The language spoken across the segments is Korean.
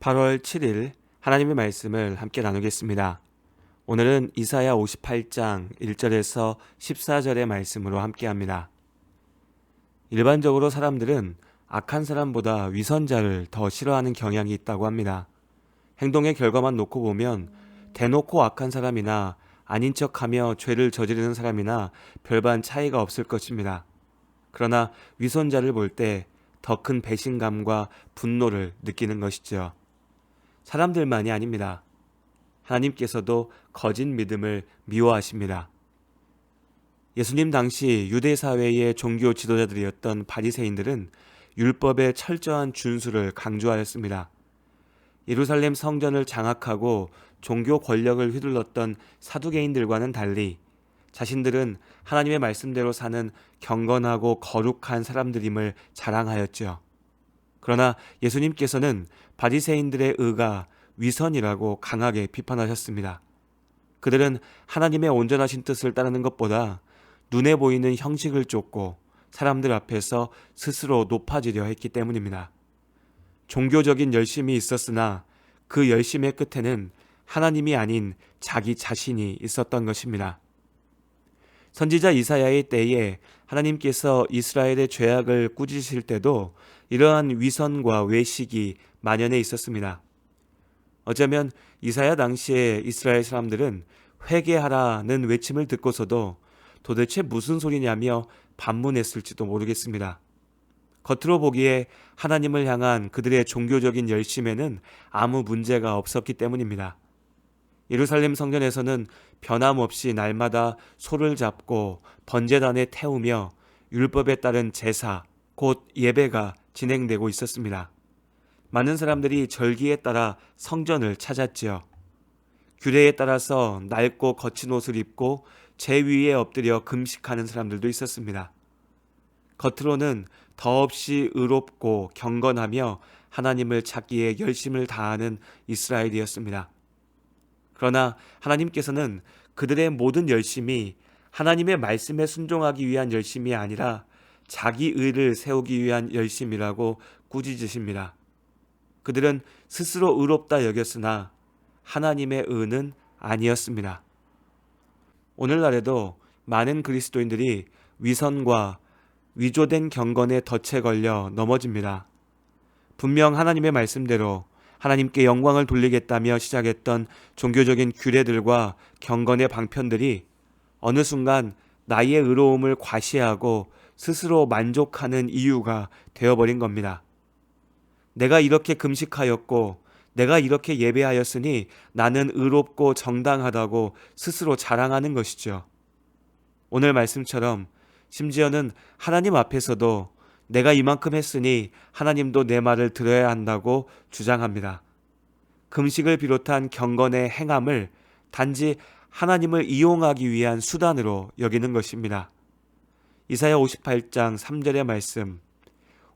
8월 7일 하나님의 말씀을 함께 나누겠습니다. 오늘은 이사야 58장 1절에서 14절의 말씀으로 함께합니다. 일반적으로 사람들은 악한 사람보다 위선자를 더 싫어하는 경향이 있다고 합니다. 행동의 결과만 놓고 보면 대놓고 악한 사람이나 아닌 척하며 죄를 저지르는 사람이나 별반 차이가 없을 것입니다. 그러나 위선자를 볼 때 더 큰 배신감과 분노를 느끼는 것이죠. 사람들만이 아닙니다. 하나님께서도 거짓 믿음을 미워하십니다. 예수님 당시 유대 사회의 종교 지도자들이었던 바리새인들은 율법의 철저한 준수를 강조하였습니다. 예루살렘 성전을 장악하고 종교 권력을 휘둘렀던 사두개인들과는 달리 자신들은 하나님의 말씀대로 사는 경건하고 거룩한 사람들임을 자랑하였죠. 그러나 예수님께서는 바리새인들의 의가 위선이라고 강하게 비판하셨습니다. 그들은 하나님의 온전하신 뜻을 따르는 것보다 눈에 보이는 형식을 쫓고 사람들 앞에서 스스로 높아지려 했기 때문입니다. 종교적인 열심이 있었으나 그 열심의 끝에는 하나님이 아닌 자기 자신이 있었던 것입니다. 선지자 이사야의 때에 하나님께서 이스라엘의 죄악을 꾸짖으실 때도 이러한 위선과 외식이 만연해 있었습니다. 어쩌면 이사야 당시에 이스라엘 사람들은 회개하라는 외침을 듣고서도 도대체 무슨 소리냐며 반문했을지도 모르겠습니다. 겉으로 보기에 하나님을 향한 그들의 종교적인 열심에는 아무 문제가 없었기 때문입니다. 예루살렘 성전에서는 변함없이 날마다 소를 잡고 번제단에 태우며 율법에 따른 제사, 곧 예배가 진행되고 있었습니다. 많은 사람들이 절기에 따라 성전을 찾았지요. 규례에 따라서 낡고 거친 옷을 입고 제 위에 엎드려 금식하는 사람들도 있었습니다. 겉으로는 더없이 의롭고 경건하며 하나님을 찾기에 열심을 다하는 이스라엘이었습니다. 그러나 하나님께서는 그들의 모든 열심이 하나님의 말씀에 순종하기 위한 열심이 아니라 자기 의를 세우기 위한 열심이라고 꾸짖으십니다. 그들은 스스로 의롭다 여겼으나 하나님의 의는 아니었습니다. 오늘날에도 많은 그리스도인들이 위선과 위조된 경건에 덫에 걸려 넘어집니다. 분명 하나님의 말씀대로 하나님께 영광을 돌리겠다며 시작했던 종교적인 규례들과 경건의 방편들이 어느 순간 나의 의로움을 과시하고 스스로 만족하는 이유가 되어버린 겁니다. 내가 이렇게 금식하였고 내가 이렇게 예배하였으니 나는 의롭고 정당하다고 스스로 자랑하는 것이죠. 오늘 말씀처럼 심지어는 하나님 앞에서도 내가 이만큼 했으니 하나님도 내 말을 들어야 한다고 주장합니다. 금식을 비롯한 경건의 행함을 단지 하나님을 이용하기 위한 수단으로 여기는 것입니다. 이사야 58장 3절의 말씀,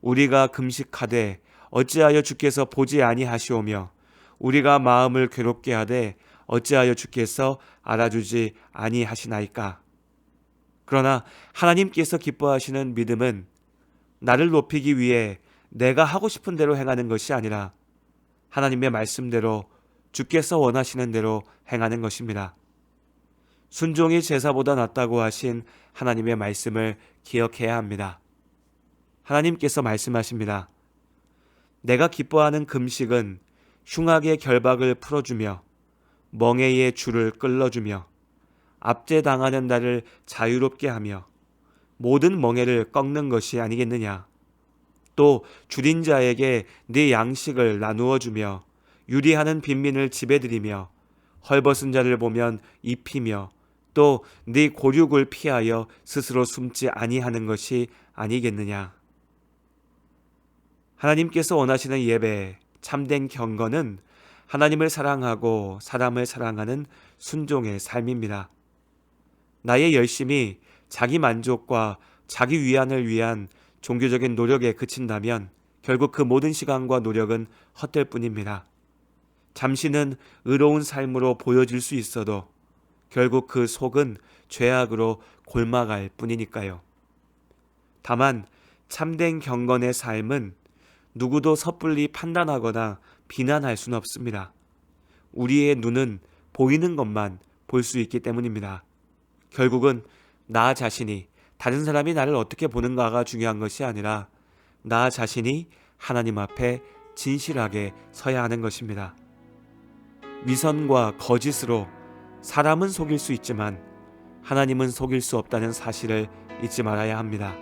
우리가 금식하되 어찌하여 주께서 보지 아니하시오며 우리가 마음을 괴롭게 하되 어찌하여 주께서 알아주지 아니하시나이까. 그러나 하나님께서 기뻐하시는 믿음은 나를 높이기 위해 내가 하고 싶은 대로 행하는 것이 아니라 하나님의 말씀대로 주께서 원하시는 대로 행하는 것입니다. 순종이 제사보다 낫다고 하신 하나님의 말씀을 기억해야 합니다. 하나님께서 말씀하십니다. 내가 기뻐하는 금식은 흉악의 결박을 풀어주며 멍에의 줄을 끌어주며 압제당하는 나를 자유롭게 하며 모든 멍에를 꺾는 것이 아니겠느냐. 또 줄인 자에게 네 양식을 나누어 주며 유리하는 빈민을 지배드리며 헐벗은 자를 보면 입히며 또 네 고륙을 피하여 스스로 숨지 아니하는 것이 아니겠느냐. 하나님께서 원하시는 예배, 참된 경건은 하나님을 사랑하고 사람을 사랑하는 순종의 삶입니다. 나의 열심이 자기 만족과 자기 위안을 위한 종교적인 노력에 그친다면 결국 그 모든 시간과 노력은 헛될 뿐입니다. 잠시는 의로운 삶으로 보여질 수 있어도 결국 그 속은 죄악으로 골마갈 뿐이니까요. 다만 참된 경건의 삶은 누구도 섣불리 판단하거나 비난할 수는 없습니다. 우리의 눈은 보이는 것만 볼 수 있기 때문입니다. 결국은 나 자신이 다른 사람이 나를 어떻게 보는가가 중요한 것이 아니라 나 자신이 하나님 앞에 진실하게 서야 하는 것입니다. 위선과 거짓으로 사람은 속일 수 있지만 하나님은 속일 수 없다는 사실을 잊지 말아야 합니다.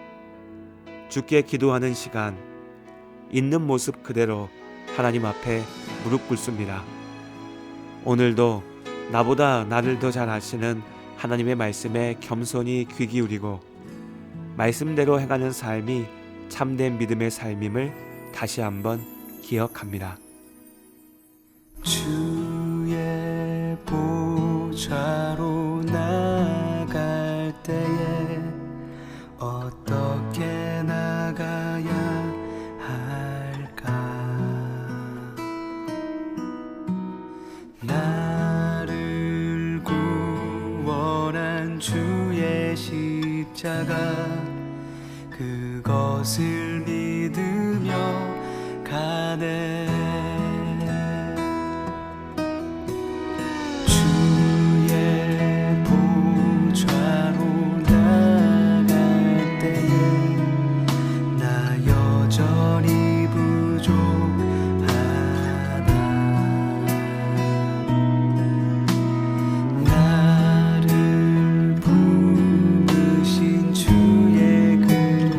주께 기도하는 시간, 있는 모습 그대로 하나님 앞에 무릎 꿇습니다. 오늘도 나보다 나를 더 잘 아시는 하나님의 말씀에 겸손히 귀 기울이고 말씀대로 행하는 삶이 참된 믿음의 삶임을 다시 한번 기억합니다. 주의 보좌로 나갈 때에 어떻게 나가야 할까? 나를 구원한 주의 십자가 그것을 믿으며 가네. 주의 보좌로 나갈 때에 나 여전히 부족하다. 나를 부르신 주의 그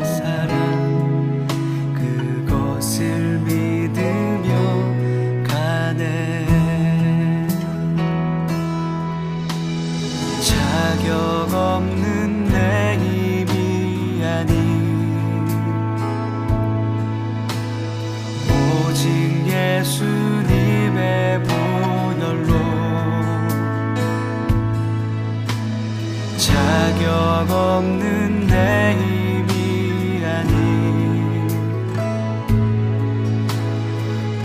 사랑 그것을 믿으며 가네. 자격 없는 내 힘이 아닌 오직 예수님의 보혈로 자격 없는 내 힘이 아닌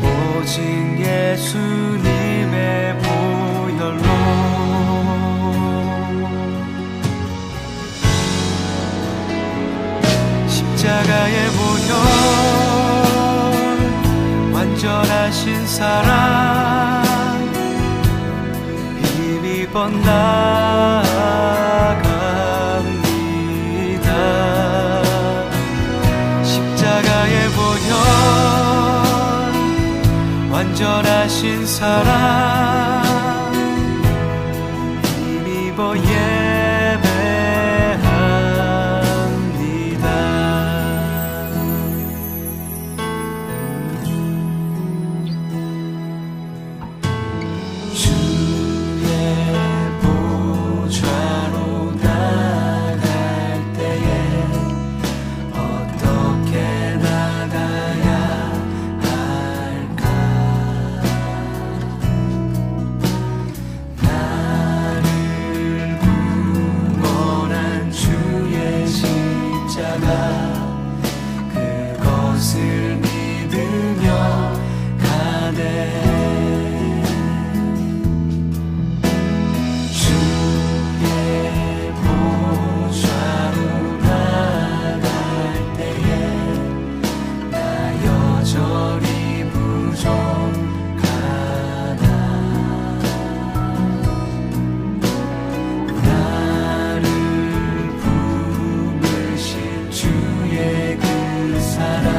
오직 예수님의 보혈로 십자가의 보혈 완전하신 사랑 힘입어 나갑니다. 십자가의 보혈 완전하신 사랑 힘입어 그것을 믿으며 가네. 주의 보좌로 나갈 때에 나 여전히 부족하다. 나를 부르신 주의 그 사랑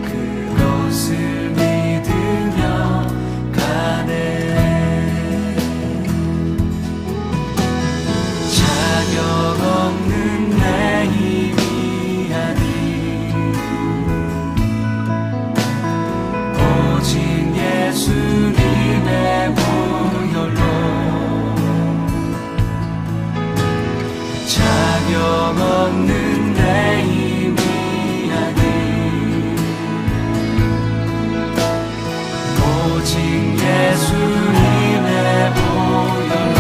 그것을 믿으며 가네. 자격 없는 내 힘이 아닌 오직 예수님의 보혈로 자격 없는 내 힘이 아닌 오직 예수님의 보혈로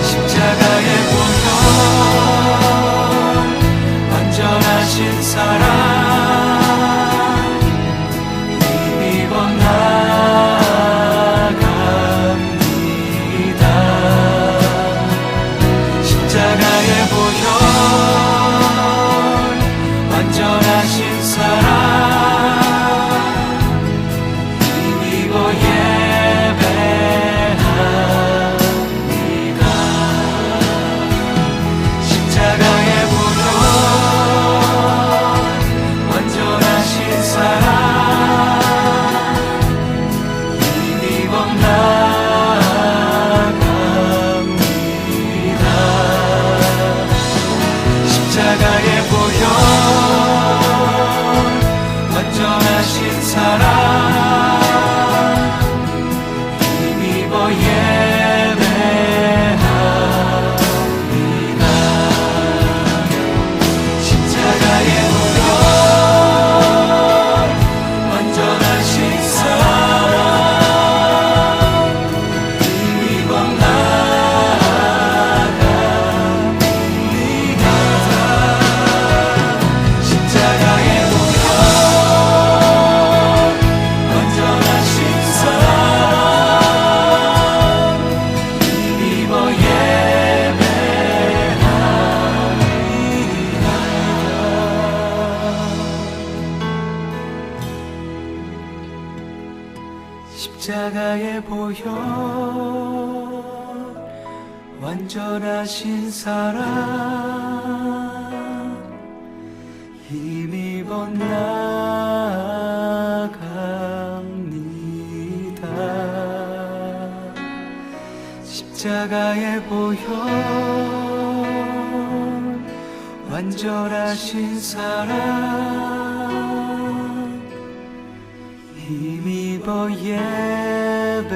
십자가의 보혈 완전하신 사랑 힘입어 나갑니다. 십자가의 보혈 십자가의 보혈 완전하신 사랑 힘입어 나갑니다. 십자가의 보혈 완전하신 사랑 힘입어 예배